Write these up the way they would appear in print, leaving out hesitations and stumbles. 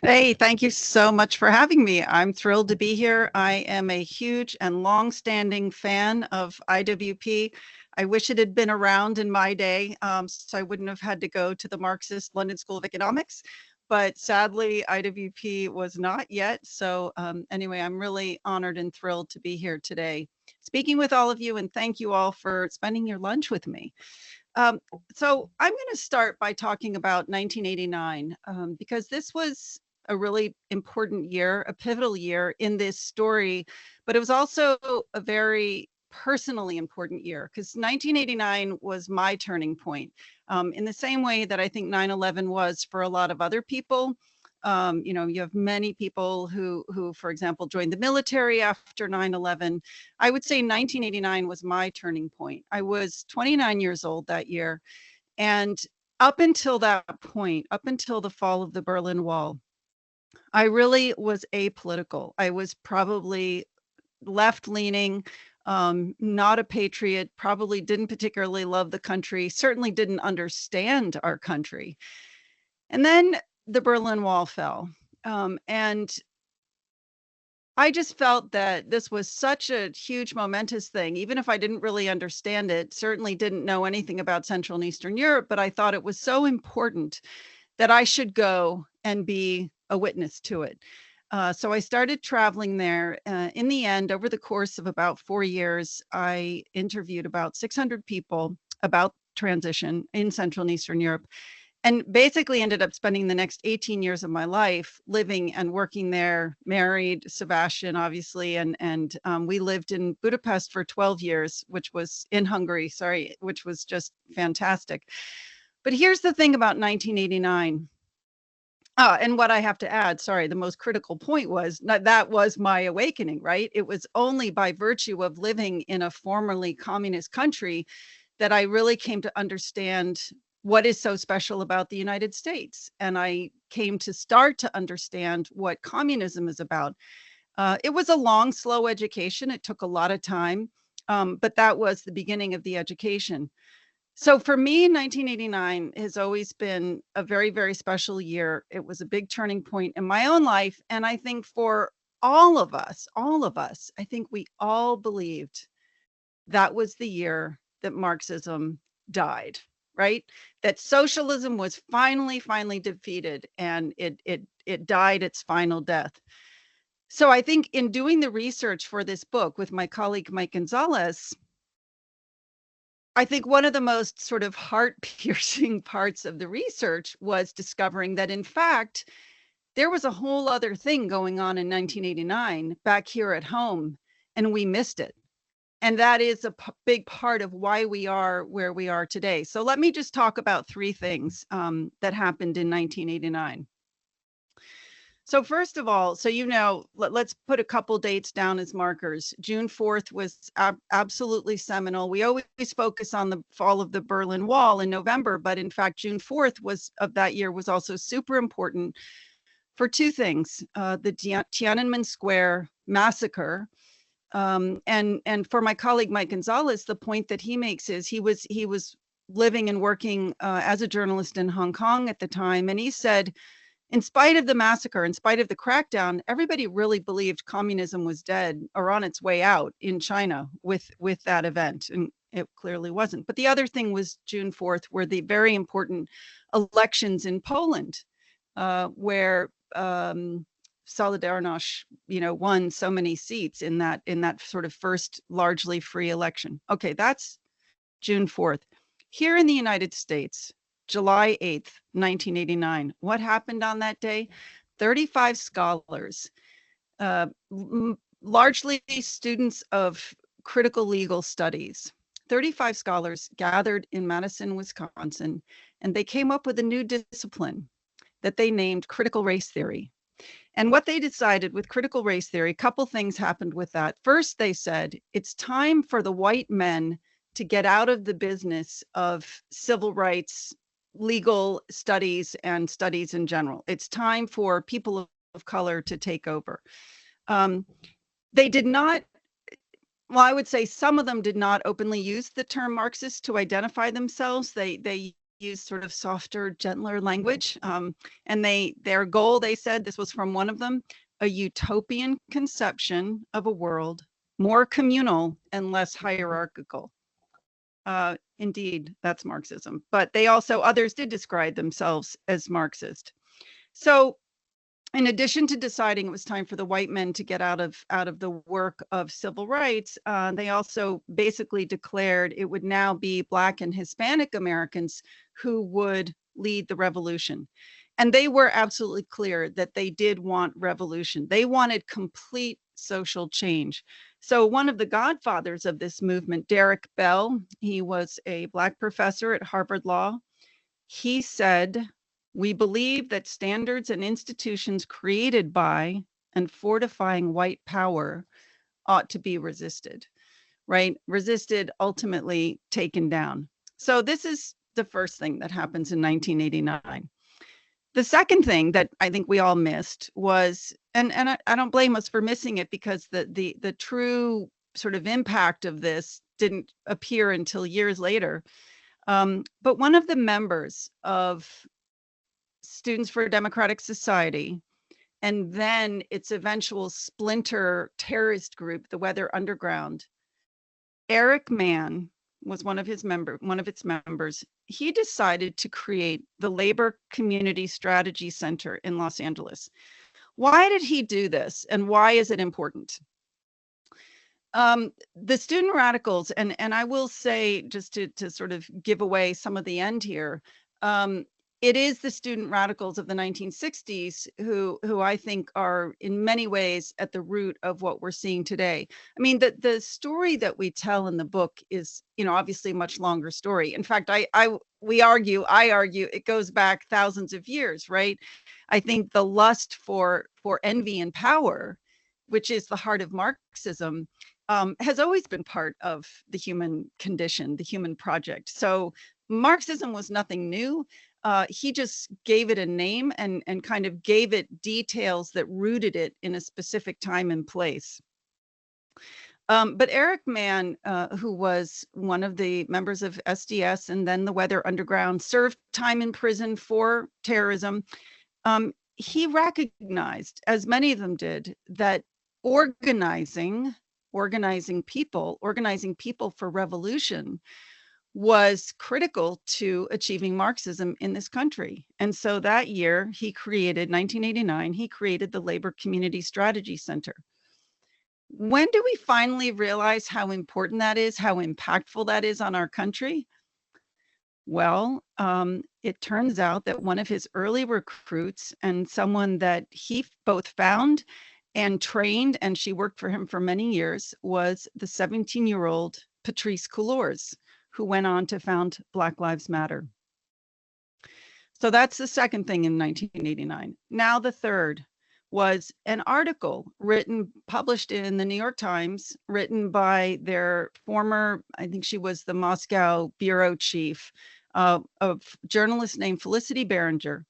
Hey, thank you so much for having me. I'm thrilled to be here. I am a huge and long-standing fan of IWP. I wish it had been around in my day, so I wouldn't have had to go to the Marxist London School of Economics. But sadly, IWP was not yet. So anyway, I'm really honored and thrilled to be here today, speaking with all of you, and thank you all for spending your lunch with me. Um, so I'm going to start by talking about 1989 because this was a really important year, a pivotal year in this story, but it was also a very personally important year because 1989 was my turning point in the same way that I think 9/11 was for a lot of other people. You have many people who, for example, joined the military after 9/11. I would say 1989 was my turning point. I was 29 years old that year. And up until that point, up until the fall of the Berlin Wall, I really was apolitical. I was probably left leaning, not a patriot, probably didn't particularly love the country, certainly didn't understand our country. And then the Berlin Wall fell. And I just felt that this was such a huge momentous thing, even if I didn't really understand it, certainly didn't know anything about Central and Eastern Europe, but I thought it was so important that I should go and be a witness to it. So I started traveling there. In the end, over the course of about 4 years, I interviewed about 600 people about transition in Central and Eastern Europe, and basically ended up spending the next 18 years of my life living and working there, married Sebastian, obviously, and we lived in Budapest for 12 years, which was in Hungary, sorry, which was just fantastic. But here's the thing about 1989. And what I have to add, sorry, the most critical point was that was my awakening, right? It was only by virtue of living in a formerly communist country that I really came to understand what is so special about the United States. And I came to start to understand what communism is about. It was a long, slow education. It took a lot of time, but that was the beginning of the education. So for me, 1989 has always been a very, very special year. It was a big turning point in my own life. And I think for all of us, I think we all believed that was the year that Marxism died, right? That socialism was finally defeated and it died its final death. So I think in doing the research for this book with my colleague Mike Gonzalez, I think one of the most sort of heart-piercing parts of the research was discovering that, in fact, there was a whole other thing going on in 1989 back here at home, and we missed it. And that is a big part of why we are where we are today. So let me just talk about three things that happened in 1989. So first of all, so let's put a couple dates down as markers. June 4th was absolutely seminal. We always focus on the fall of the Berlin Wall in November, but in fact, June 4th of that year was also super important for two things: the Tiananmen Square massacre, and for my colleague Mike Gonzalez, the point that he makes is he was living and working as a journalist in Hong Kong at the time, and he said, in spite of the massacre, in spite of the crackdown, everybody really believed communism was dead or on its way out in China with that event, and it clearly wasn't. But the other thing was June 4th, were the very important elections in Poland, where Solidarność, won so many seats in that sort of first largely free election. Okay, that's June 4th. Here in the United States, July 8th, 1989. What happened on that day? 35 scholars, largely students of critical legal studies, 35 scholars gathered in Madison, Wisconsin, and they came up with a new discipline that they named critical race theory. And what they decided with critical race theory, a couple things happened with that. First, they said, it's time for the white men to get out of the business of civil rights, legal studies, and studies in general. It's time for people of color to take over. They did not, well, I would say some of them did not openly use the term Marxist to identify themselves. They use sort of softer, gentler language. And their goal, they said, this was from one of them, a utopian conception of a world more communal and less hierarchical. Indeed, that's Marxism. But they also, others did describe themselves as Marxist. So in addition to deciding it was time for the white men to get out of the work of civil rights, they also basically declared it would now be Black and Hispanic Americans who would lead the revolution. And they were absolutely clear that they did want revolution. They wanted complete social change. So one of the godfathers of this movement, Derek Bell, he was a Black professor at Harvard Law. He said, "We believe that standards and institutions created by and fortifying white power ought to be resisted," right? Resisted, ultimately taken down. So this is the first thing that happens in 1989. The second thing that I think we all missed was, and I don't blame us for missing it, because the true sort of impact of this didn't appear until years later. But one of the members of Students for a Democratic Society, and then its eventual splinter terrorist group, the Weather Underground, Eric Mann was one of its members. He decided to create the Labor Community Strategy Center in Los Angeles. Why did he do this, and why is it important? The student radicals, and I will say, just to sort of give away some of the end here, it is the student radicals of the 1960s who I think are in many ways at the root of what we're seeing today. I mean, the story that we tell in the book is, obviously a much longer story. In fact, I argue it goes back thousands of years, right? I think the lust for envy and power, which is the heart of Marxism, has always been part of the human condition, the human project. So Marxism was nothing new. He just gave it a name and kind of gave it details that rooted it in a specific time and place. But Eric Mann, who was one of the members of SDS and then the Weather Underground, served time in prison for terrorism. He recognized, as many of them did, that organizing people for revolution was critical to achieving Marxism in this country. And so that year, 1989, he created the Labor Community Strategy Center. When do we finally realize how important that is, how impactful that is on our country? Well, it turns out that one of his early recruits, and someone that he both found and trained, and she worked for him for many years, was the 17-year-old Patrisse Cullors, who went on to found Black Lives Matter. So that's the second thing in 1989. Now the third was an article published in the New York Times, written by their former, I think she was the Moscow bureau chief, of journalist named Felicity Berenger.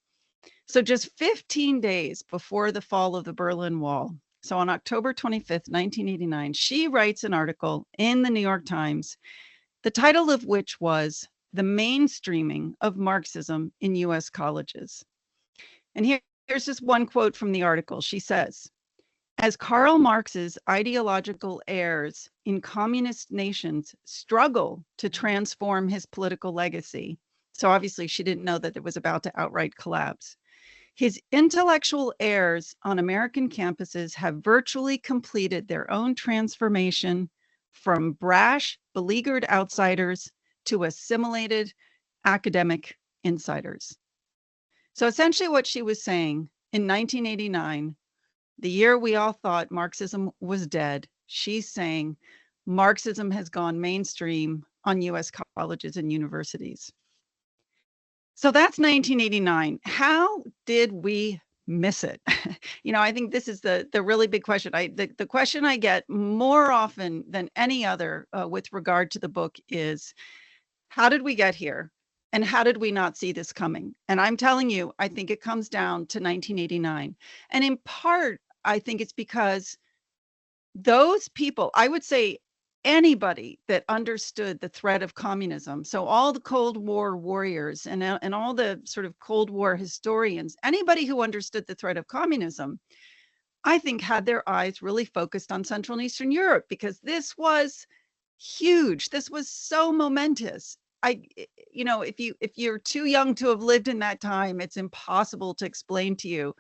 So just 15 days before the fall of the Berlin Wall, so on October 25th, 1989, she writes an article in the New York Times, the title of which was "The Mainstreaming of Marxism in US Colleges." And here's just one quote from the article. She says, "As Karl Marx's ideological heirs in communist nations struggle to transform his political legacy," so obviously she didn't know that it was about to outright collapse, "his intellectual heirs on American campuses have virtually completed their own transformation from brash, beleaguered outsiders to assimilated academic insiders." So essentially what she was saying in 1989, the year we all thought Marxism was dead, she's saying Marxism has gone mainstream on US colleges and universities. So that's 1989. How did we miss it? I think this is the really big question. The question I get more often than any other with regard to the book is, how did we get here? And how did we not see this coming? And I'm telling you, I think it comes down to 1989. And in part, I think it's because those people, I would say anybody that understood the threat of communism, so all the Cold War warriors and all the sort of Cold War historians, anybody who understood the threat of communism, I think had their eyes really focused on Central and Eastern Europe, because this was huge. This was so momentous. If you're too young to have lived in that time, it's impossible to explain to you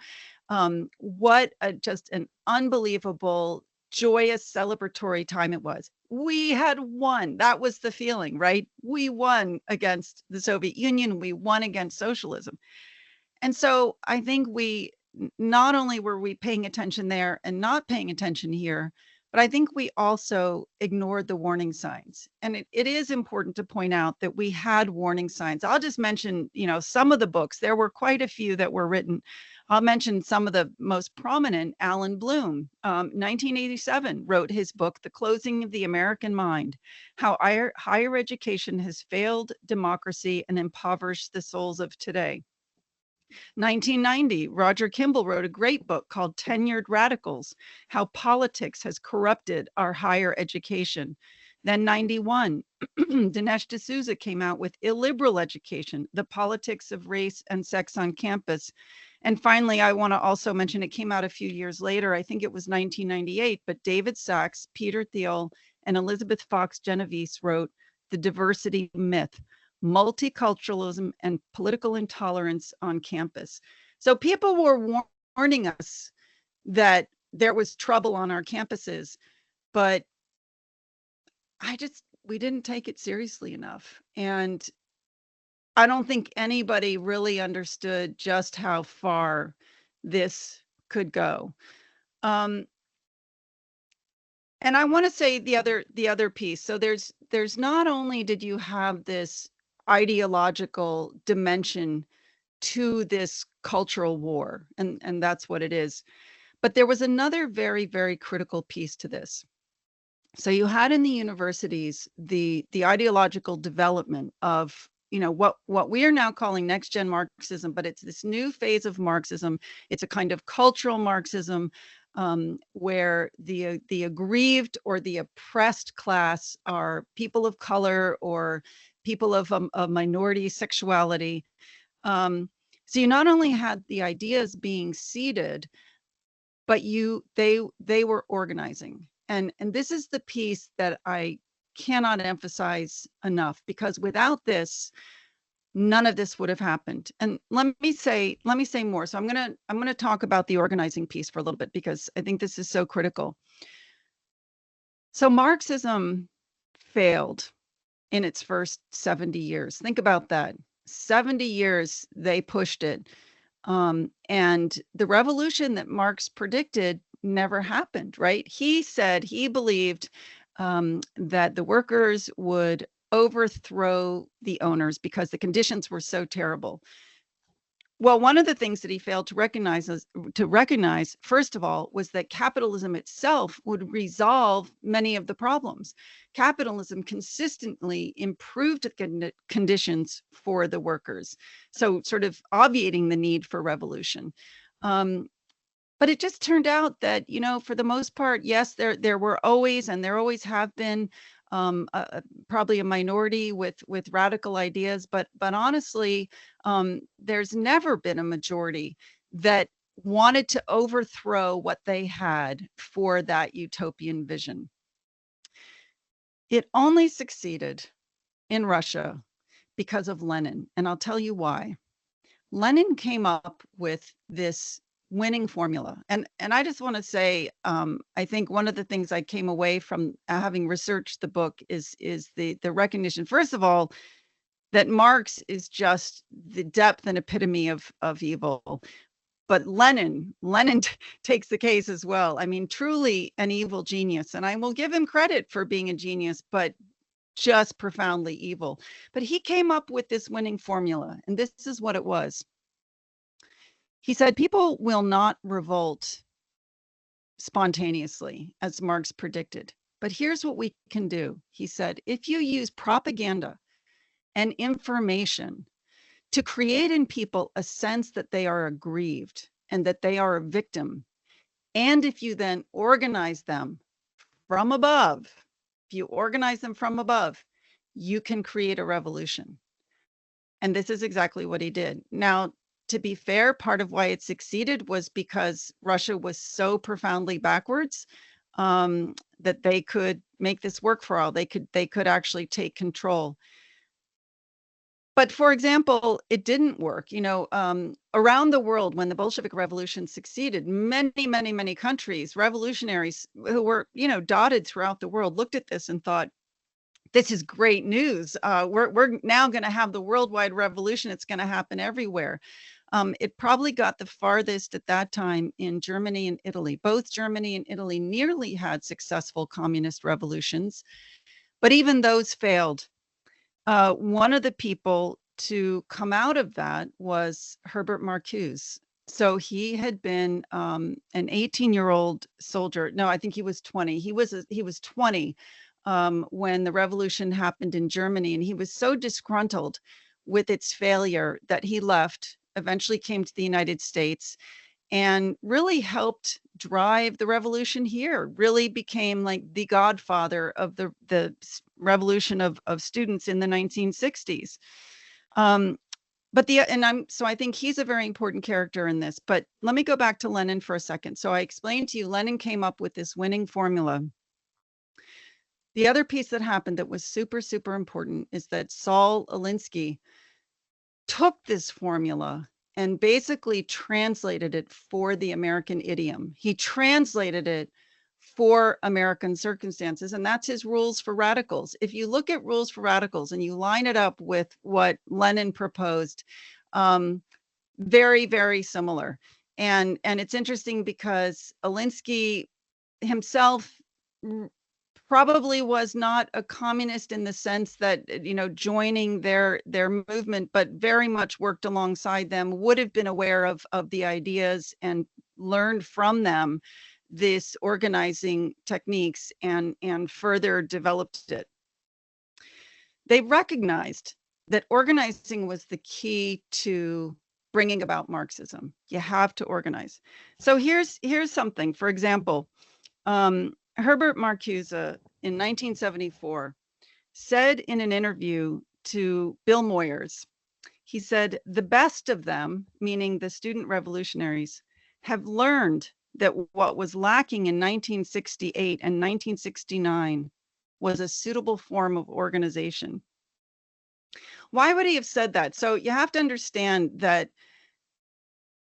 what just an unbelievable, joyous, celebratory time it was. We had won. That was the feeling, right? We won against the Soviet Union. We won against socialism. And so I think not only were we paying attention there and not paying attention here, but I think we also ignored the warning signs. And it is important to point out that we had warning signs. I'll just mention, some of the books. There were quite a few that were written. I'll mention some of the most prominent. Alan Bloom, 1987, wrote his book, The Closing of the American Mind, How Higher Education Has Failed Democracy and Impoverished the Souls of Today. 1990, Roger Kimball wrote a great book called Tenured Radicals, How Politics Has Corrupted Our Higher Education. Then 91, Dinesh D'Souza came out with Illiberal Education, The Politics of Race and Sex on Campus. And finally, I want to also mention, it came out a few years later, I think it was 1998, but David Sachs, Peter Thiel, and Elizabeth Fox Genovese wrote The Diversity Myth, Multiculturalism and Political Intolerance on Campus. So people were warning us that there was trouble on our campuses, but we didn't take it seriously enough. And I don't think anybody really understood just how far this could go. And I want to say the other piece. So there's not only did you have this ideological dimension to this cultural war, and that's what it is, but there was another very, very critical piece to this. So you had in the universities the ideological development of what we are now calling NextGen Marxism, but it's this new phase of Marxism. It's a kind of cultural Marxism where the aggrieved or the oppressed class are people of color or people of a minority sexuality. So you not only had the ideas being seeded, but they were organizing. And this is the piece that I cannot emphasize enough, because without this, none of this would have happened. And let me say more. So I'm gonna talk about the organizing piece for a little bit, because I think this is so critical. So Marxism failed in its first 70 years. Think about that. 70 years they pushed it. And the revolution that Marx predicted never happened, right? He said he believed that the workers would overthrow the owners because the conditions were so terrible. Well, one of the things that he failed to recognize, first of all, was that capitalism itself would resolve many of the problems. Capitalism consistently improved the conditions for the workers, so sort of obviating the need for revolution. But it just turned out that, for the most part, yes, there were always, and there always have been, probably a minority with radical ideas, but honestly, there's never been a majority that wanted to overthrow what they had for that utopian vision. It only succeeded in Russia because of Lenin, and I'll tell you why. Lenin came up with this winning formula. And I just want to say, I think one of the things I came away from having researched the book is the recognition, first of all, that Marx is just the depth and epitome of evil. But Lenin takes the case as well. I mean, truly an evil genius. And I will give him credit for being a genius, but just profoundly evil. But he came up with this winning formula, and this is what it was. He said, people will not revolt spontaneously, as Marx predicted. But here's what we can do. He said, if you use propaganda and information to create in people a sense that they are aggrieved and that they are a victim, and if you then organize them from above if you organize them from above, you can create a revolution. And this is exactly what he did. Now, to be fair, part of why it succeeded was because Russia was so profoundly backwards, that they could make this work for all. They could actually take control. But for example, it didn't work. Around the world, when the Bolshevik Revolution succeeded, many countries, revolutionaries who were, dotted throughout the world, looked at this and thought, this is great news. We're now going to have the worldwide revolution. It's going to happen everywhere. It probably got the farthest at that time in Germany and Italy. Both Germany and Italy nearly had successful communist revolutions, but even those failed. One of the people to come out of that was Herbert Marcuse. So he had been an 18-year-old soldier. No, I think he was 20. He was 20 when the revolution happened in Germany, and he was so disgruntled with its failure that he left, eventually came to the United States, and really helped drive the revolution here, really became like the godfather of the revolution of students in the 1960s. So I think he's a very important character in this. But let me go back to Lenin for a second. So I explained to you, Lenin came up with this winning formula. The other piece that happened that was super, super important is that Saul Alinsky took this formula and basically translated it for the American idiom. He translated it for American circumstances, and that's his rules for radicals. If you look at rules for radicals and you line it up with what Lenin proposed, very, very similar. And it's interesting because Alinsky himself probably was not a communist in the sense that, joining their movement, but very much worked alongside them, would have been aware of the ideas and learned from them this organizing techniques and further developed it. They recognized that organizing was the key to bringing about Marxism. You have to organize. So here's something. For example, Herbert Marcuse in 1974 said in an interview to Bill Moyers, he said, the best of them, meaning the student revolutionaries, have learned that what was lacking in 1968 and 1969 was a suitable form of organization. Why would he have said that? So you have to understand that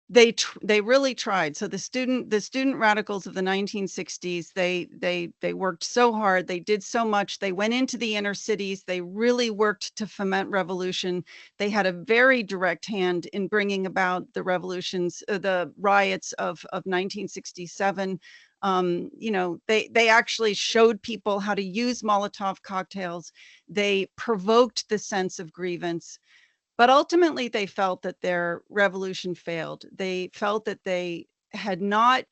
they really tried. So the student radicals of the 1960s, they worked so hard, they did so much, they went into the inner cities, they really worked to foment revolution. They had a very direct hand in bringing about the revolutions, the riots of 1967. They actually showed people how to use Molotov cocktails. They provoked the sense of grievance. But ultimately, they felt that their revolution failed. They felt that they had not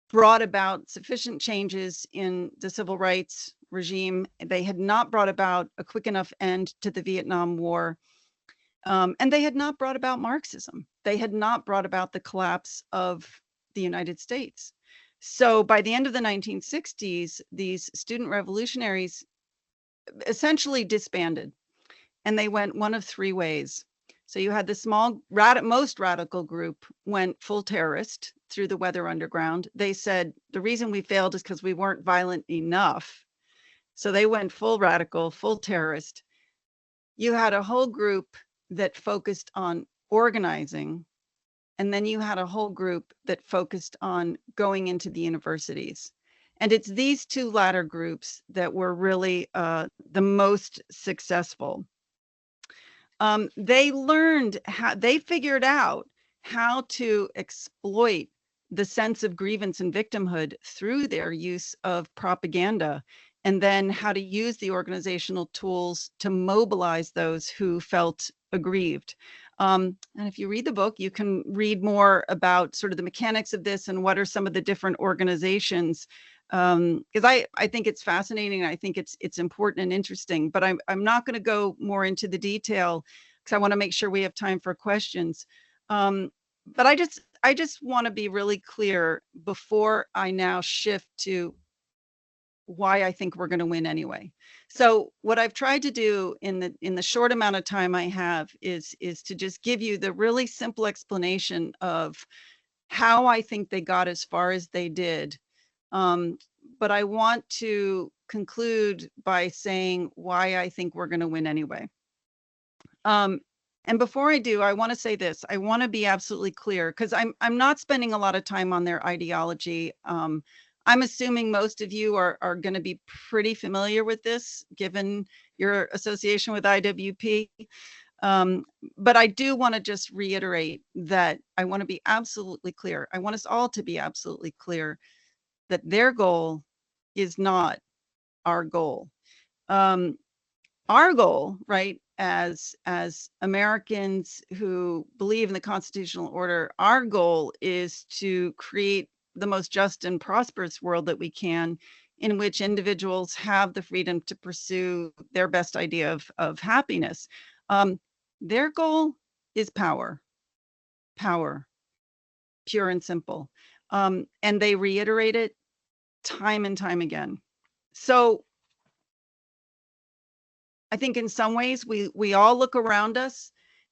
brought about sufficient changes in the civil rights regime. They had not brought about a quick enough end to the Vietnam War. And they had not brought about Marxism. They had not brought about the collapse of the United States. So by the end of the 1960s, these student revolutionaries essentially disbanded. And they went one of three ways. So you had the small, most radical group went full terrorist through the Weather Underground. They said the reason we failed is because we weren't violent enough. So they went full radical, full terrorist. You had a whole group that focused on organizing. And then you had a whole group that focused on going into the universities. And it's these two latter groups that were really the most successful. They figured out how to exploit the sense of grievance and victimhood through their use of propaganda, and then how to use the organizational tools to mobilize those who felt aggrieved. And if you read the book, you can read more about sort of the mechanics of this and what are some of the different organizations. Because I think it's fascinating. I think it's important and interesting, but I'm not going to go more into the detail because I want to make sure we have time for questions. But I just want to be really clear before I now shift to why I think we're going to win anyway. So what I've tried to do in the short amount of time I have is to just give you the really simple explanation of how I think they got as far as they did. But I want to conclude by saying why I think we're going to win anyway. And before I do, I want to say this. I want to be absolutely clear because I'm not spending a lot of time on their ideology. I'm assuming most of you are going to be pretty familiar with this, given your association with IWP. But I do want to just reiterate that I want to be absolutely clear. I want us all to be absolutely clear that their goal is not our goal. Our goal, right, as Americans who believe in the constitutional order, our goal is to create the most just and prosperous world that we can, in which individuals have the freedom to pursue their best idea of happiness. Their goal is power, pure and simple. And they reiterate it time and time again. So I think in some ways we all look around us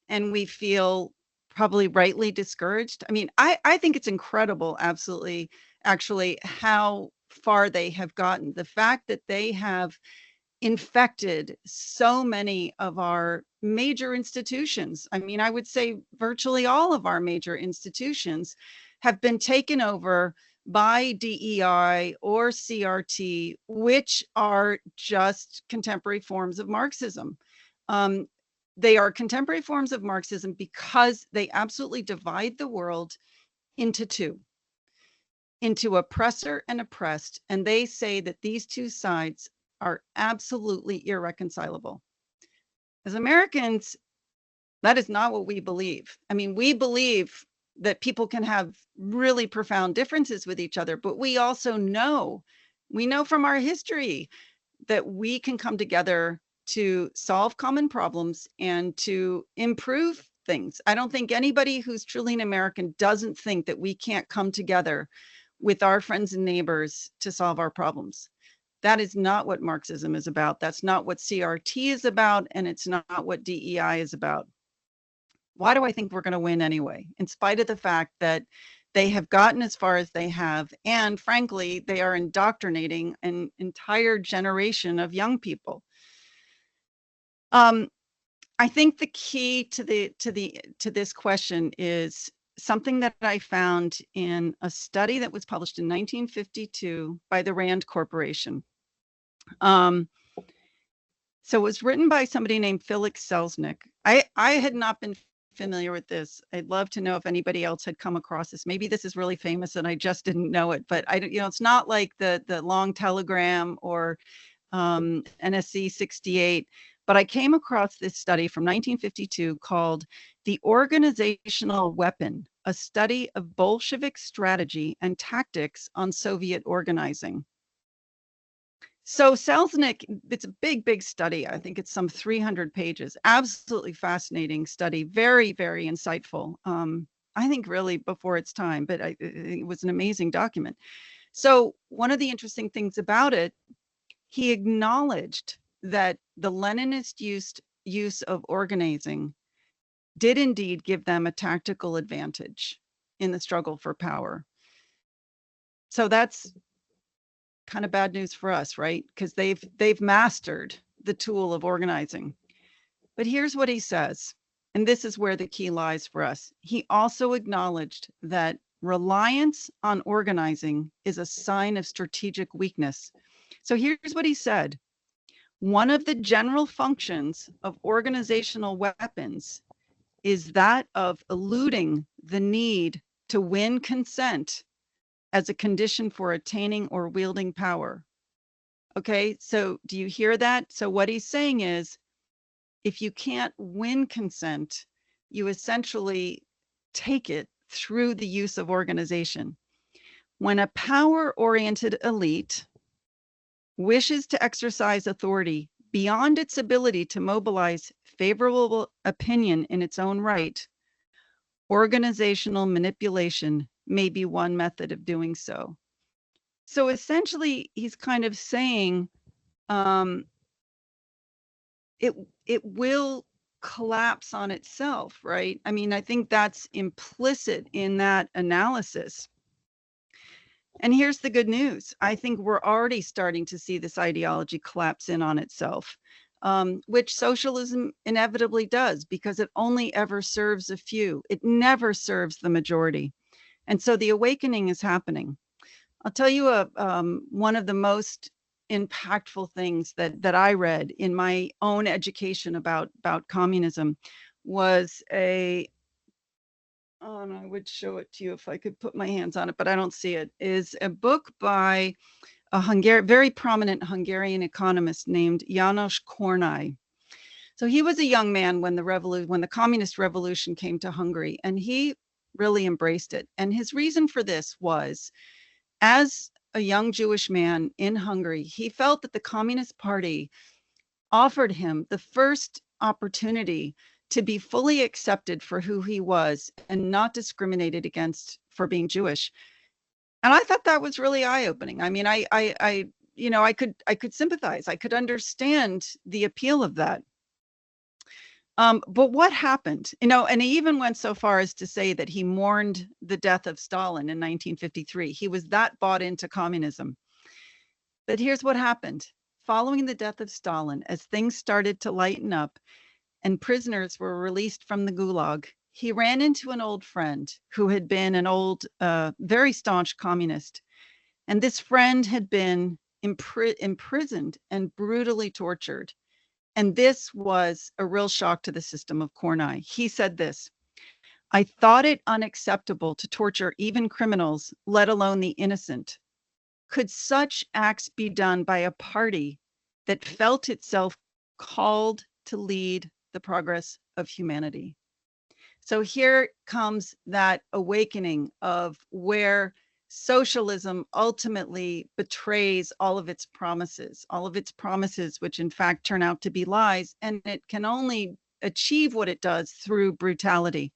and we feel probably rightly discouraged. I mean, I think it's incredible, absolutely, actually, how far they have gotten. The fact that they have infected so many of our major institutions. I mean, I would say virtually all of our major institutions have been taken over by DEI or CRT, which are just contemporary forms of Marxism. They are contemporary forms of Marxism because they absolutely divide the world into two, into oppressor and oppressed. And they say that these two sides are absolutely irreconcilable. As Americans, that is not what we believe. I mean, we believe that people can have really profound differences with each other, but we also know, we know from our history that we can come together to solve common problems and to improve things. I don't think anybody who's truly an American doesn't think that we can't come together with our friends and neighbors to solve our problems. That is not what Marxism is about. That's not what CRT is about, and it's not what DEI is about. Why do I think we're going to win anyway, in spite of the fact that they have gotten as far as they have, and frankly, they are indoctrinating an entire generation of young people? I think the key to this question is something that I found in a study that was published in 1952 by the Rand Corporation. So it was written by somebody named Felix Selznick. I had not been familiar with this. I'd love to know if anybody else had come across this. Maybe this is really famous and I just didn't know it, but it's not like the long telegram or NSC 68. But I came across this study from 1952 called The Organizational Weapon, a study of Bolshevik strategy and tactics on Soviet organizing. So Selznick, it's a big study. I think it's some 300 pages. Absolutely fascinating study. Very, very insightful. I think really before its time, but it was an amazing document. So one of the interesting things about it, he acknowledged that the Leninist use of organizing did indeed give them a tactical advantage in the struggle for power. So that's kind of bad news for us, right? Because they've mastered the tool of organizing. But here's what he says, and this is where the key lies for us. He also acknowledged that reliance on organizing is a sign of strategic weakness. So here's what he said. One of the general functions of organizational weapons is that of eluding the need to win consent as a condition for attaining or wielding power. Okay, so do you hear that? So what he's saying is, if you can't win consent, you essentially take it through the use of organization. When a power-oriented elite wishes to exercise authority beyond its ability to mobilize favorable opinion in its own right, organizational manipulation may be one method of doing so. So essentially, he's kind of saying um, it it will collapse on itself, right? I mean, I think that's implicit in that analysis. And here's the good news. I think we're already starting to see this ideology collapse in on itself, which socialism inevitably does because it only ever serves a few. It never serves the majority. And so the awakening is happening. I'll tell you one of the most impactful things that I read in my own education about communism was and I would show it to you if I could put my hands on it, but I don't see it, is a book by a very prominent Hungarian economist named János Kornai. So he was a young man when the communist revolution came to Hungary, and he really embraced it. And his reason for this was, as a young Jewish man in Hungary, he felt that the Communist Party offered him the first opportunity to be fully accepted for who he was and not discriminated against for being Jewish. And I thought that was really eye-opening. I mean, I could sympathize. I could understand the appeal of that. But what happened? And he even went so far as to say that he mourned the death of Stalin in 1953. He was that bought into communism. But here's what happened. Following the death of Stalin, as things started to lighten up and prisoners were released from the Gulag, he ran into an old friend who had been an old, very staunch communist. And this friend had been imprisoned and brutally tortured. And this was a real shock to the system of Kornai. He said this: "I thought it unacceptable to torture even criminals, let alone the innocent. Could such acts be done by a party that felt itself called to lead the progress of humanity?" So here comes that awakening of where socialism ultimately betrays all of its promises, which in fact turn out to be lies, and it can only achieve what it does through brutality.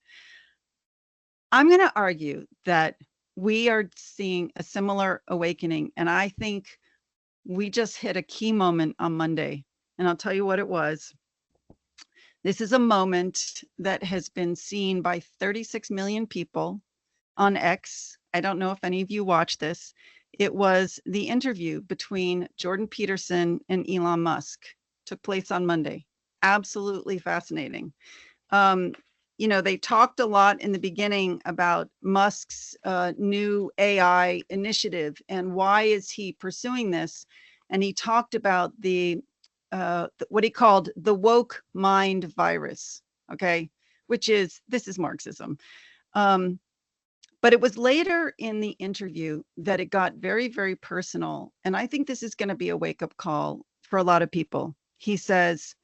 I'm going to argue that we are seeing a similar awakening, and I think we just hit a key moment on Monday, and I'll tell you what it was. This is a moment that has been seen by 36 million people on X. I don't know if any of you watched this. It was the interview between Jordan Peterson and Elon Musk. Took place on Monday. Absolutely fascinating. They talked a lot in the beginning about Musk's new AI initiative and why is he pursuing this. And he talked about what he called the woke mind virus, okay, this is Marxism. But it was later in the interview that it got very, very personal. And I think this is going to be a wake-up call for a lot of people. He starts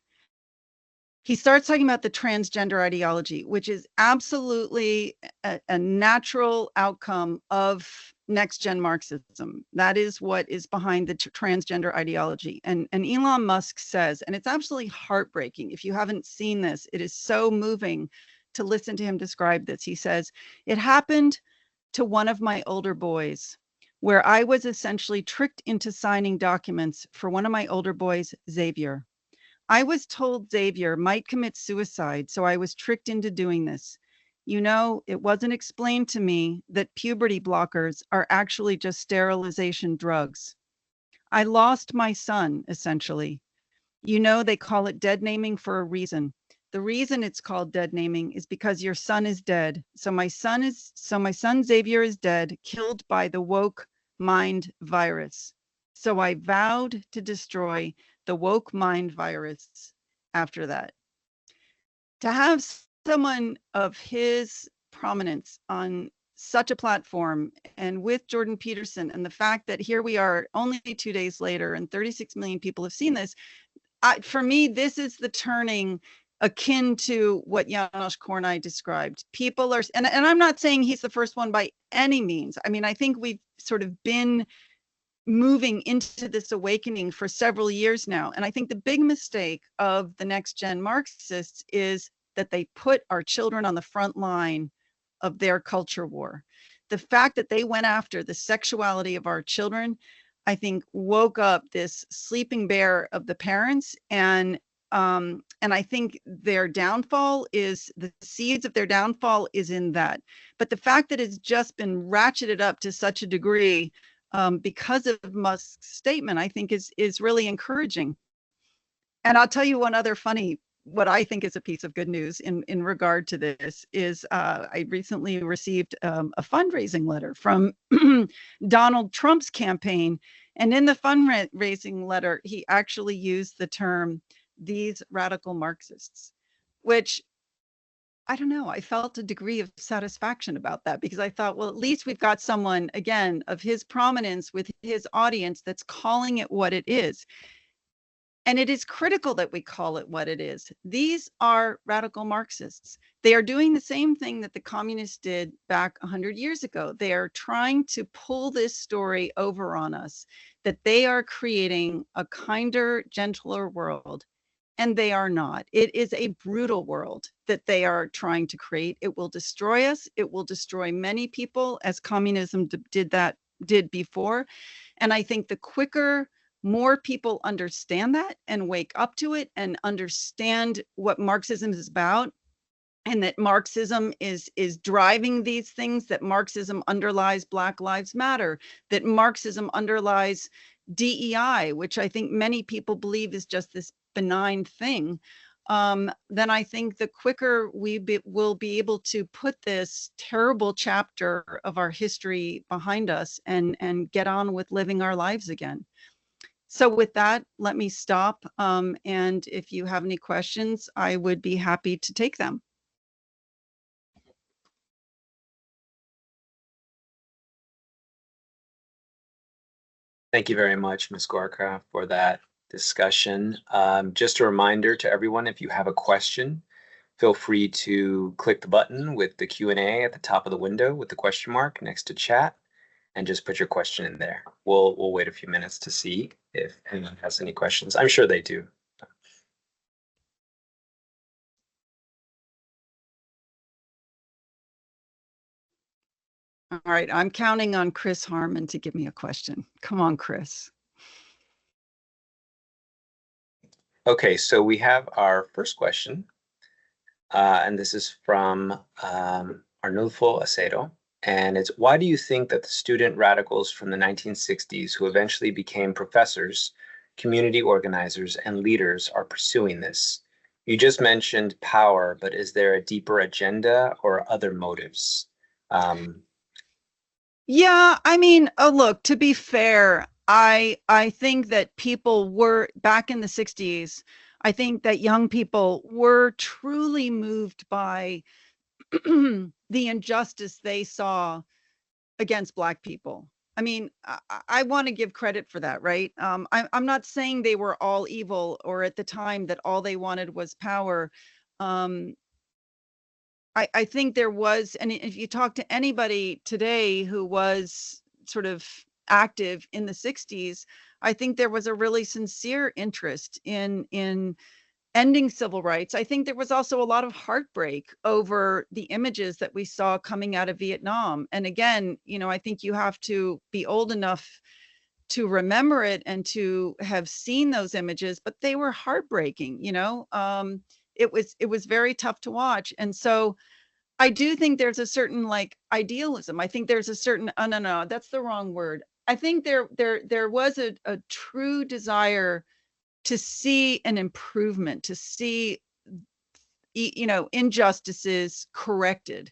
talking about the transgender ideology, which is absolutely a natural outcome of NextGen Marxism. That is what is behind the transgender ideology. And Elon Musk says, and it's absolutely heartbreaking. If you haven't seen this, it is so moving to listen to him describe this. He says, "It happened to one of my older boys, where I was essentially tricked into signing documents for one of my older boys, Xavier. I was told Xavier might commit suicide, so I was tricked into doing this. It wasn't explained to me that puberty blockers are actually just sterilization drugs. I lost my son, essentially. They call it dead naming for a reason. The reason it's called dead naming is because your son is dead. So my son Xavier is dead, killed by the woke mind virus. So I vowed to destroy the woke mind virus after that." To have someone of his prominence on such a platform, and with Jordan Peterson, and the fact that here we are only 2 days later and 36 million people have seen this, for me, this is the turning akin to what János Kornai described. People are, and I'm not saying he's the first one by any means. I mean, I think we've sort of been moving into this awakening for several years now. And I think the big mistake of the NextGen Marxists is that they put our children on the front line of their culture war. the fact that they went after the sexuality of our children, I think woke up this sleeping bear of the parents, and I think their downfall is, the seeds of their downfall is in that. But the fact that it's just been ratcheted up to such a degree because of Musk's statement, I think is really encouraging. And I'll tell you one other funny, what I think is a piece of good news in regard to this is I recently received a fundraising letter from Donald Trump's campaign. And in the fundraising letter, he actually used the term, these radical Marxists, which, I don't know, I felt a degree of satisfaction about that, because I thought, well, at least we've got someone, again, of his prominence with his audience that's calling it what it is. And it is critical that we call it what it is. These are radical Marxists. They are doing the same thing that the communists did back 100 years ago. They are trying to pull this story over on us, that they are creating a kinder, gentler world. And they are not. It is a brutal world that they are trying to create. It will destroy us. It will destroy many people, as communism did before. And I think the quicker more people understand that and wake up to it and understand what Marxism is about, and that Marxism is driving these things, that Marxism underlies Black Lives Matter, that Marxism underlies DEI, which I think many people believe is just this benign thing, then I think the quicker we will be able to put this terrible chapter of our history behind us and get on with living our lives again. So with that, let me stop. And if you have any questions, I would be happy to take them. Thank you very much, Ms. Gorka, for that discussion. Just a reminder to everyone, if you have a question, feel free to click the button with the Q&A at the top of the window with the question mark next to chat, and just put your question in there. We'll wait a few minutes to see if anyone has any questions. I'm sure they do. All right, I'm counting on Chris Harmon to give me a question. Come on, Chris. Okay, so we have our first question, and this is from Arnulfo Acedo. And it's, why do you think that the student radicals from the 1960s who eventually became professors, community organizers, and leaders are pursuing this? You just mentioned power, but is there a deeper agenda or other motives? Yeah, I mean, look, to be fair, I think that people were, back in the 60s, I think that young people were truly moved by the injustice they saw against Black people. I mean, I want to give credit for that, right? I'm not saying they were all evil, or at the time that all they wanted was power. I think there was, and if you talk to anybody today who was sort of active in the 60s, I think there was a really sincere interest in ending civil rights. I think there was also a lot of heartbreak over the images that we saw coming out of Vietnam. And again, I think you have to be old enough to remember it and to have seen those images, but they were heartbreaking. It was very tough to watch. And so I do think there's a certain idealism. I think there's a certain, no, that's the wrong word. I think there was a true desire to see an improvement, to see, injustices corrected.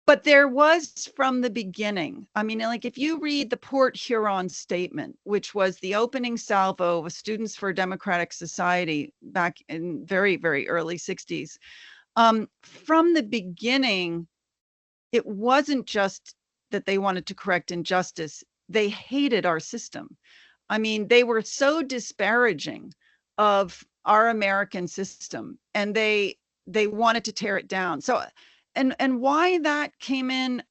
But there was, from the beginning, I mean, if you read the Port Huron Statement, which was the opening salvo of Students for a Democratic Society back in very, very early 60s, from the beginning, it wasn't just that they wanted to correct injustice. They hated our system. I mean, they were so disparaging of our American system, and they wanted to tear it down. So, and why that came in,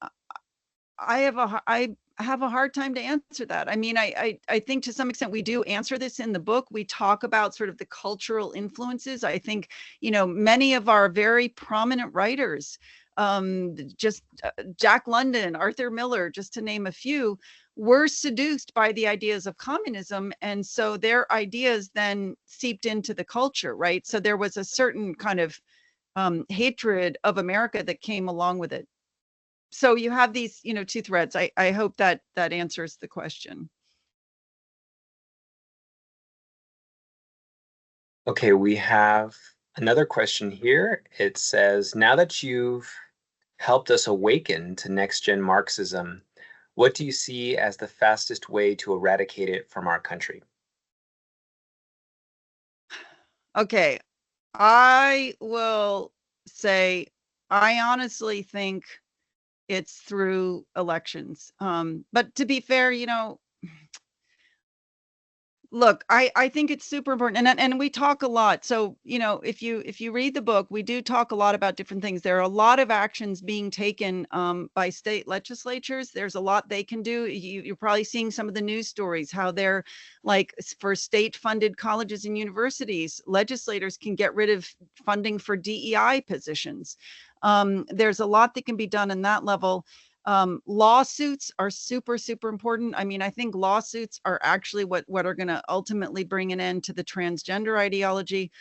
I have a hard time to answer that. I mean, I think to some extent we do answer this in the book. We talk about sort of the cultural influences. I think, many of our very prominent writers just Jack London, Arthur Miller, just to name a few, were seduced by the ideas of communism. And so their ideas then seeped into the culture, right? So there was a certain kind of hatred of America that came along with it. So you have these, two threads. I hope that answers the question. Okay, we have another question here. It says, now that you've helped us awaken to next-gen Marxism, what do you see as the fastest way to eradicate it from our country? Okay, I will say, I honestly think it's through elections. But to be fair, look, I think it's super important, and we talk a lot. So if you read the book, we do talk a lot about different things. There are a lot of actions being taken by state legislatures. There's a lot they can do. You're probably seeing some of the news stories, how they're like, for state-funded colleges and universities, legislators can get rid of funding for DEI positions. There's a lot that can be done in that level. Lawsuits are super, super important. I mean, I think lawsuits are actually what are going to ultimately bring an end to the transgender ideology.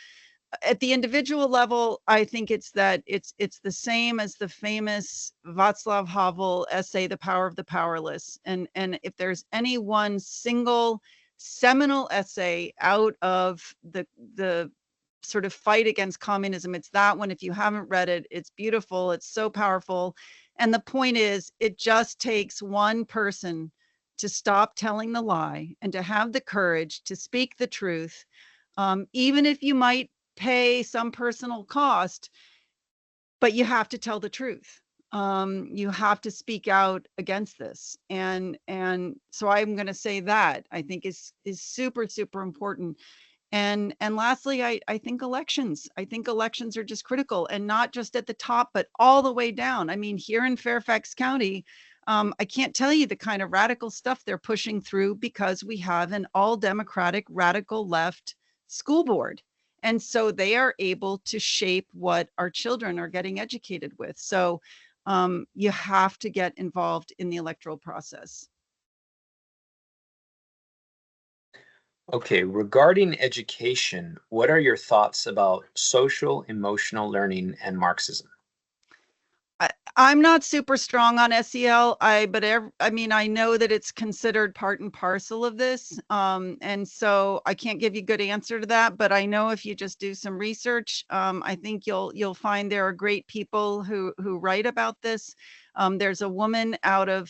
At the individual level, I think it's the same as the famous Václav Havel essay, The Power of the Powerless. And if there's any one single seminal essay out of the sort of fight against communism, it's that one. If you haven't read it, it's beautiful. It's so powerful. And the point is, it just takes one person to stop telling the lie and to have the courage to speak the truth, even if you might pay some personal cost, but you have to tell the truth. You have to speak out against this. And so I'm going to say that I think is super, super important. And lastly, I think elections. I think elections are just critical, and not just at the top, but all the way down. I mean, here in Fairfax County, I can't tell you the kind of radical stuff they're pushing through because we have an all Democratic radical left school board. And so they are able to shape what our children are getting educated with. So you have to get involved in the electoral process. Okay, regarding education, what are your thoughts about social emotional learning and Marxism? I'm not super strong on SEL. I mean, I know that it's considered part and parcel of this. And so I can't give you a good answer to that, but I know if you just do some research, I think you'll find there are great people who write about this. There's a woman out of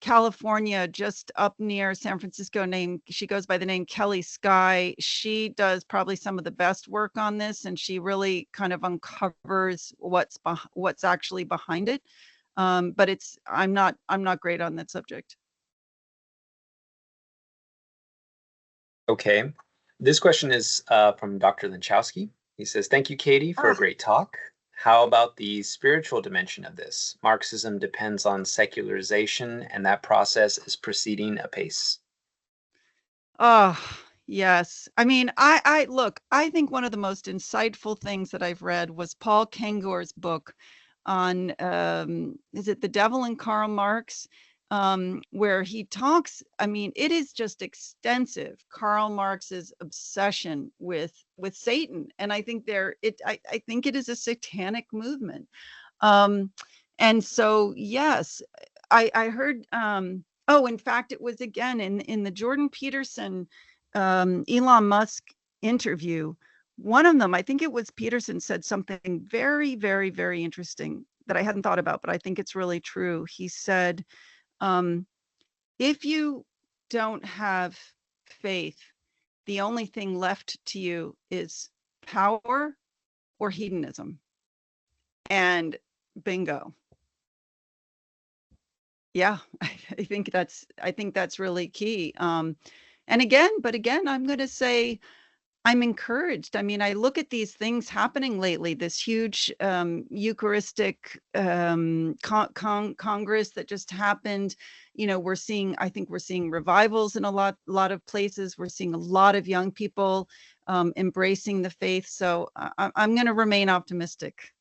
California, just up near San Francisco, she goes by the name Kelly Sky. She does probably some of the best work on this, and she really kind of uncovers what's actually behind it. But I'm not great on that subject. Okay, this question is from Dr. Linchowski. He says, thank you, Katie, for a great talk. How about the spiritual dimension of this? Marxism depends on secularization, and that process is proceeding apace. Oh, yes. I mean, I look, I think one of the most insightful things that I've read was Paul Kengor's book on, is it The Devil and Karl Marx? Where he talks, I mean, it is just extensive, Karl Marx's obsession with Satan. And I think I think it is a satanic movement. Um, and so, yes, I heard, oh, in fact, it was again in the Jordan Peterson, Elon Musk interview. One of them, I think it was Peterson, said something very, very, very interesting that I hadn't thought about, but I think it's really true. He said, if you don't have faith, the only thing left to you is power or hedonism. And bingo. Yeah, I think that's really key. And again, I'm going to say I'm encouraged. I mean, I look at these things happening lately, this huge Eucharistic Congress that just happened. I think we're seeing revivals in a lot of places. We're seeing a lot of young people embracing the faith. So I'm going to remain optimistic.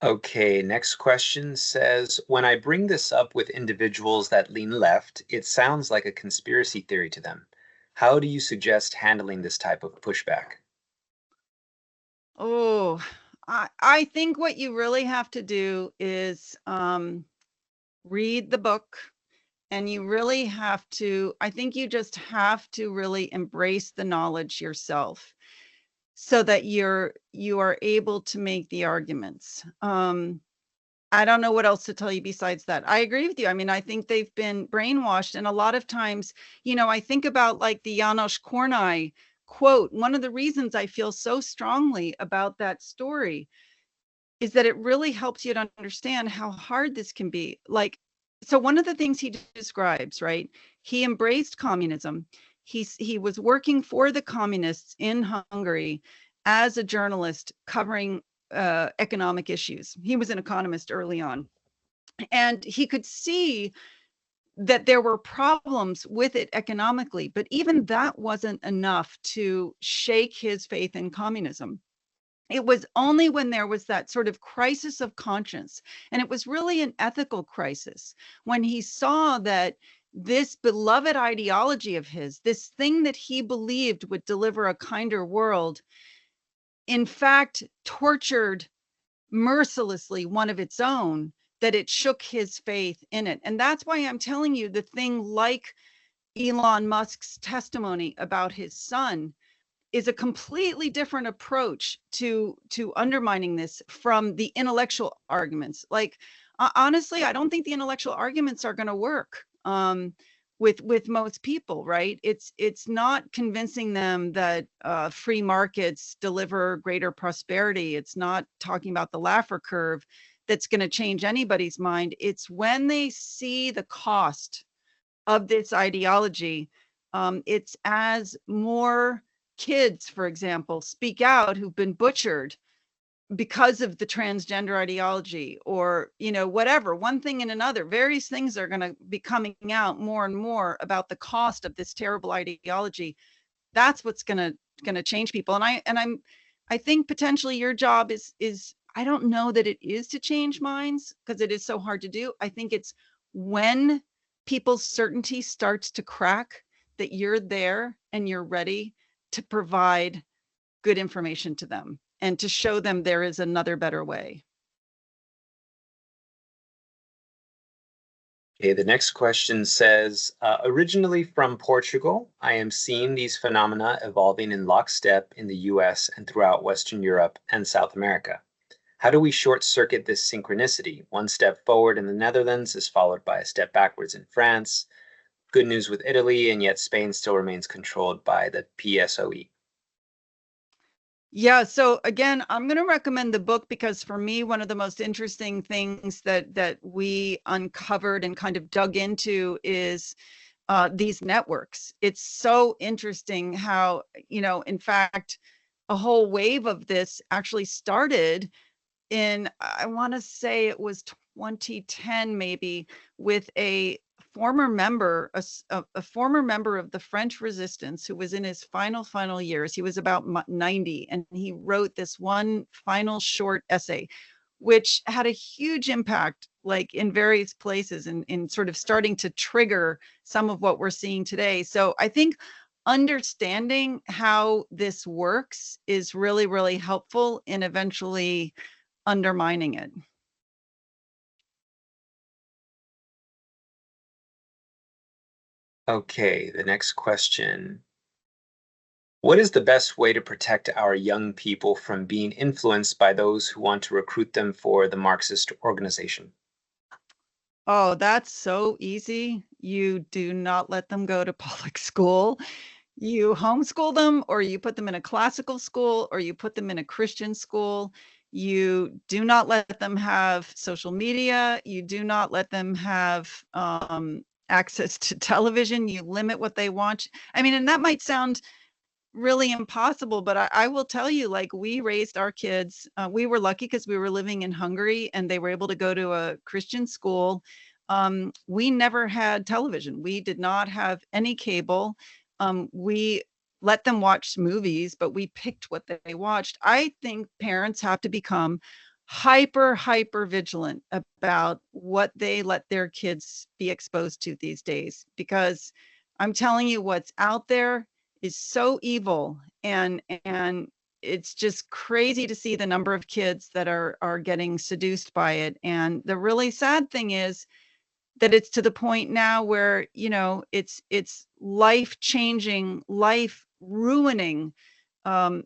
Okay, next question says, when I bring this up with individuals that lean left, it sounds like a conspiracy theory to them. How do you suggest handling this type of pushback? Oh, I think what you really have to do is read the book, and you really have to, I think you just have to really embrace the knowledge yourself so that you are able to make the arguments. I don't know what else to tell you besides that. I agree with you. I mean, I think they've been brainwashed. And a lot of times, I think about like the Janos Kornai quote. One of the reasons I feel so strongly about that story is that it really helps you to understand how hard this can be. Like, so one of the things he describes, right? He embraced communism. He was working for the communists in Hungary as a journalist covering economic issues. He was an economist early on, and he could see that there were problems with it economically, but even that wasn't enough to shake his faith in communism. It was only when there was that sort of crisis of conscience, and it was really an ethical crisis, when he saw that this beloved ideology of his, this thing that he believed would deliver a kinder world, in fact tortured mercilessly one of its own, that it shook his faith in it. And that's why I'm telling you, the thing like Elon Musk's testimony about his son is a completely different approach to undermining this from the intellectual arguments. Like, honestly, I don't think the intellectual arguments are going to work with most people, right? It's not convincing them that free markets deliver greater prosperity. It's not talking about the Laffer curve that's going to change anybody's mind. It's when they see the cost of this ideology. It's as more kids, for example, speak out who've been butchered because of the transgender ideology, or whatever, one thing and another, various things are going to be coming out more and more about the cost of this terrible ideology. That's what's going to change people. I think potentially your job is I don't know that it is to change minds, because it is so hard to do. I think it's when people's certainty starts to crack, that you're there and you're ready to provide good information to them and to show them there is another better way. Okay, the next question says, originally from Portugal, I am seeing these phenomena evolving in lockstep in the US and throughout Western Europe and South America. How do we short circuit this synchronicity? One step forward in the Netherlands is followed by a step backwards in France. Good news with Italy, and yet Spain still remains controlled by the PSOE. Yeah, so again, I'm going to recommend the book, because for me, one of the most interesting things that we uncovered and kind of dug into is these networks. It's so interesting how, in fact, a whole wave of this actually started in, I want to say it was 2010 maybe, with a former member, a former member of the French resistance, who was in his final years. He was about 90, and he wrote this one final short essay, which had a huge impact, like in various places, and in sort of starting to trigger some of what we're seeing today. So I think understanding how this works is really, really helpful in eventually undermining it. Okay, the next question. What is the best way to protect our young people from being influenced by those who want to recruit them for the Marxist organization? Oh, that's so easy. You do not let them go to public school. You homeschool them, or you put them in a classical school, or you put them in a Christian school. You do not let them have social media. You do not let them have access to television. You limit what they watch. I mean, and that might sound really impossible, but I will tell you, like, we raised our kids. We were lucky because we were living in Hungary and they were able to go to a Christian school. We never had television. We did not have any cable. We let them watch movies, but we picked what they watched. I think parents have to become hyper vigilant about what they let their kids be exposed to these days, because I'm telling you, what's out there is so evil, and it's just crazy to see the number of kids that are getting seduced by it. And the really sad thing is that it's to the point now where, you know, it's life changing, life ruining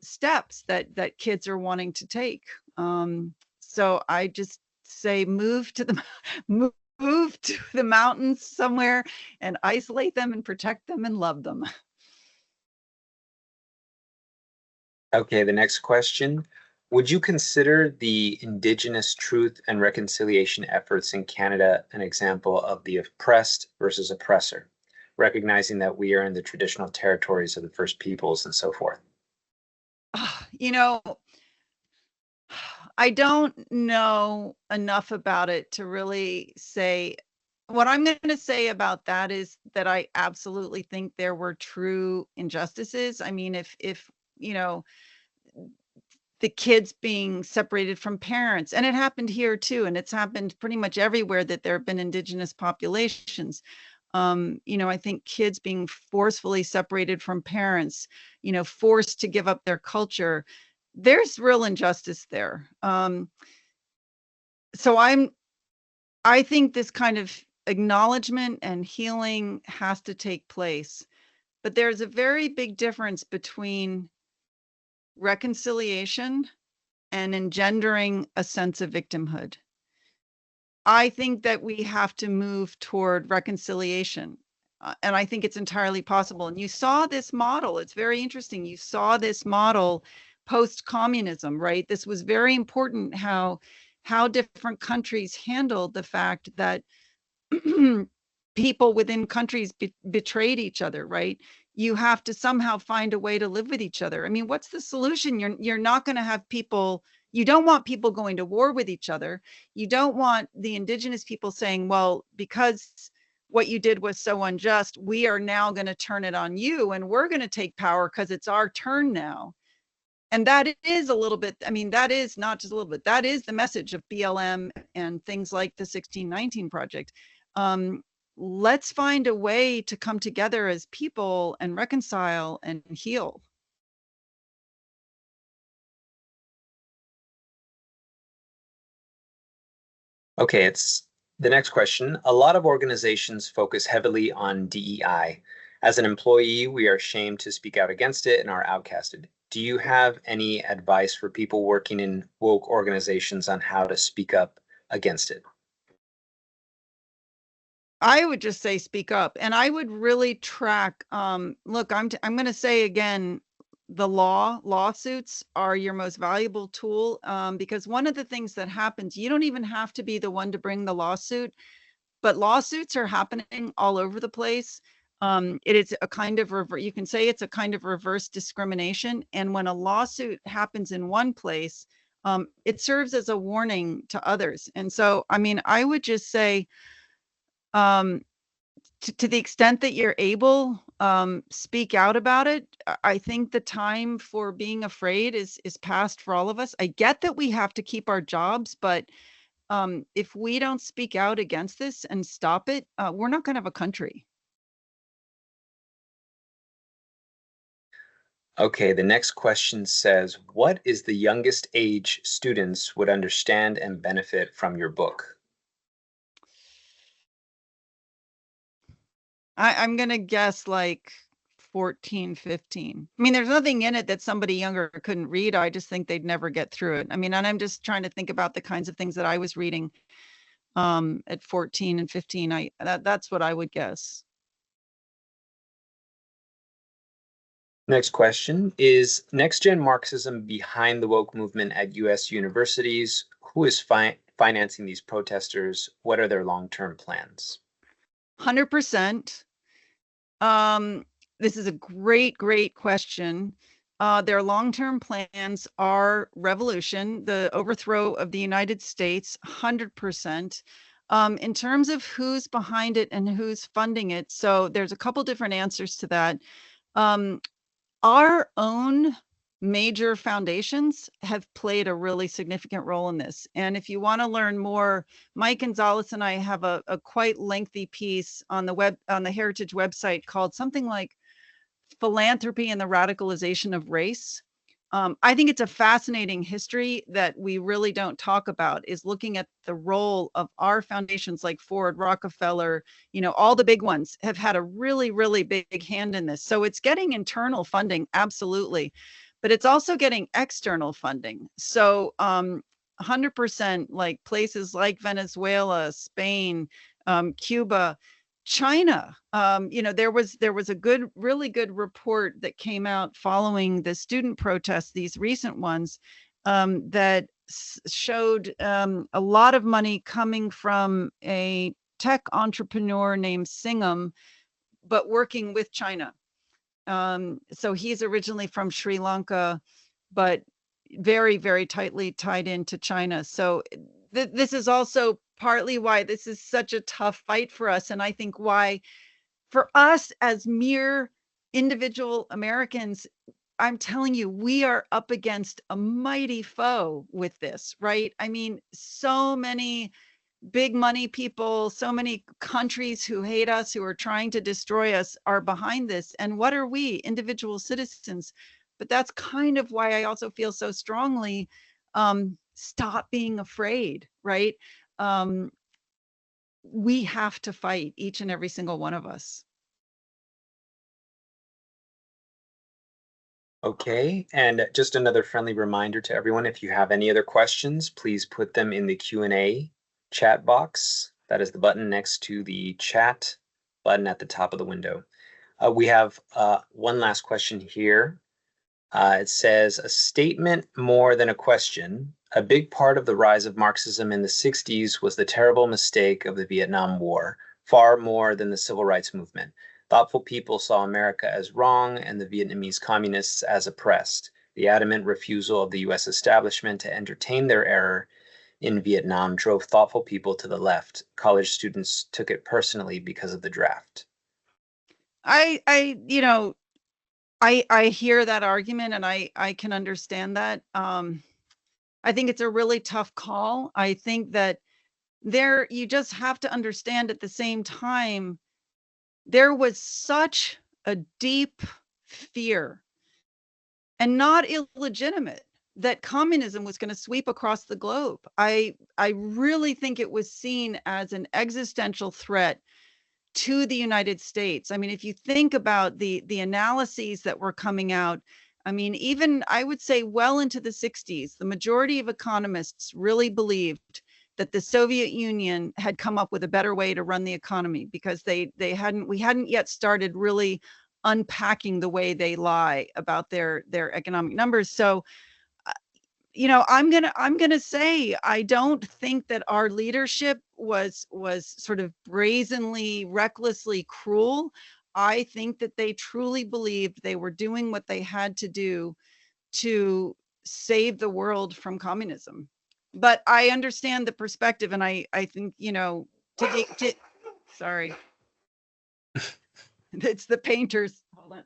steps that kids are wanting to take. So I just say move to the move to the mountains somewhere and isolate them and protect them and love them. Okay, the next question. Would you consider the Indigenous truth and reconciliation efforts in Canada an example of the oppressed versus oppressor, recognizing that we are in the traditional territories of the First Peoples and so forth? You know, I don't know enough about it to really say. What I'm going to say about that is that I absolutely think there were true injustices. I mean, if you know, the kids being separated from parents, and it happened here too, and it's happened pretty much everywhere that there have been indigenous populations. You know, I think kids being forcefully separated from parents, you know, forced to give up their culture, there's real injustice there. So I think this kind of acknowledgement and healing has to take place. But there's a very big difference between reconciliation and engendering a sense of victimhood. I think that we have to move toward reconciliation. And I think it's entirely possible. And you saw this model. It's very interesting. You saw this model post-communism, right? This was very important, how different countries handled the fact that people within countries betrayed each other, right? You have to somehow find a way to live with each other. I mean, what's the solution? You're not going to have people, you don't want people going to war with each other. You don't want the indigenous people saying, well, because what you did was so unjust, we are now going to turn it on you and we're going to take power because it's our turn now. And that is a little bit, I mean, that is not just a little bit, that is the message of BLM and things like the 1619 Project. Let's find a way to come together as people and reconcile and heal. Okay, it's the next question. A lot of organizations focus heavily on DEI. As an employee, we are ashamed to speak out against it and are outcasted. Do you have any advice for people working in woke organizations on how to speak up against it? I would just say speak up, and I would really track. Look, I'm going to say again, the lawsuits are your most valuable tool, because one of the things that happens, you don't even have to be the one to bring the lawsuit, but lawsuits are happening all over the place. It is a kind of you can say it's a kind of reverse discrimination, and when a lawsuit happens in one place, it serves as a warning to others. And so, I mean, I would just say, um, to the extent that you're able, speak out about it. I think the time for being afraid is past for all of us. I get that we have to keep our jobs, but if we don't speak out against this and stop it, we're not going to have a country. Okay, the next question says, what is the youngest age students would understand and benefit from your book? I'm going to guess like 14, 15. I mean, there's nothing in it that somebody younger couldn't read. I just think they'd never get through it. I mean, and I'm just trying to think about the kinds of things that I was reading at 14 and 15. That's what I would guess. Next question, is NextGen Marxism behind the woke movement at US universities? Who is financing these protesters? What are their long-term plans? 100%. This is a great question. Their long-term plans are revolution, the overthrow of the United States, 100%. In terms of who's behind it and who's funding it, so there's a couple different answers to that. Our own major foundations have played a really significant role in this. And if you want to learn more, Mike Gonzalez and I have a quite lengthy piece on the Heritage website called something like Philanthropy and the Radicalization of Race. I think it's a fascinating history that we really don't talk about, is looking at the role of our foundations like Ford, Rockefeller, all the big ones have had a really, really big hand in this. So it's getting internal funding, absolutely, but it's also getting external funding. So 100%, like places like Venezuela, Spain, Cuba, China, there was a really good report that came out following the student protests, these recent ones, that showed a lot of money coming from a tech entrepreneur named Singham, but working with China. So he's originally from Sri Lanka, but very, very tightly tied into China. So this is also partly why this is such a tough fight for us. And I think why, for us as mere individual Americans, I'm telling you, we are up against a mighty foe with this, right? I mean, so many big money people, so many countries who hate us, who are trying to destroy us, are behind this. And what are we, individual citizens? But that's kind of why I also feel so strongly, stop being afraid, right? We have to fight, each and every single one of us. Okay, and just another friendly reminder to everyone, if you have any other questions, please put them in the Q&A chat box. That is the button next to the chat button at the top of the window. We have one last question here. It says, a statement more than a question. A big part of the rise of Marxism in the 60s was the terrible mistake of the Vietnam War, far more than the civil rights movement. Thoughtful people saw America as wrong and the Vietnamese communists as oppressed. The adamant refusal of the US establishment to entertain their error in Vietnam drove thoughtful people to the left. College students took it personally because of the draft. I hear that argument, and I can understand that. I think it's a really tough call. I think that you just have to understand at the same time, there was such a deep fear, and not illegitimate, that communism was going to sweep across the globe. I really think it was seen as an existential threat to the United States. I mean, if you think about the analyses that were coming out, I mean, even I would say well into the 60s, the majority of economists really believed that the Soviet Union had come up with a better way to run the economy, because we hadn't yet started really unpacking the way they lie about their economic numbers. So I'm gonna say, I don't think that our leadership was sort of brazenly, recklessly cruel. I think that they truly believed they were doing what they had to do to save the world from communism. But I understand the perspective, and I think, sorry, it's the painters. Hold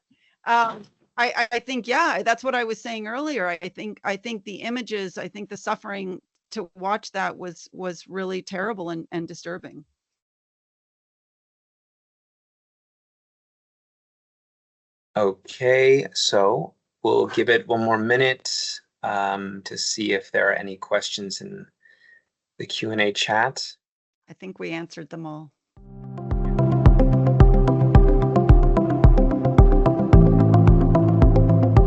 on. I think, yeah, that's what I was saying earlier. I think the images, I think the suffering to watch that was really terrible and disturbing. Okay, so we'll give it one more minute to see if there are any questions in the Q&A chat. I think we answered them all.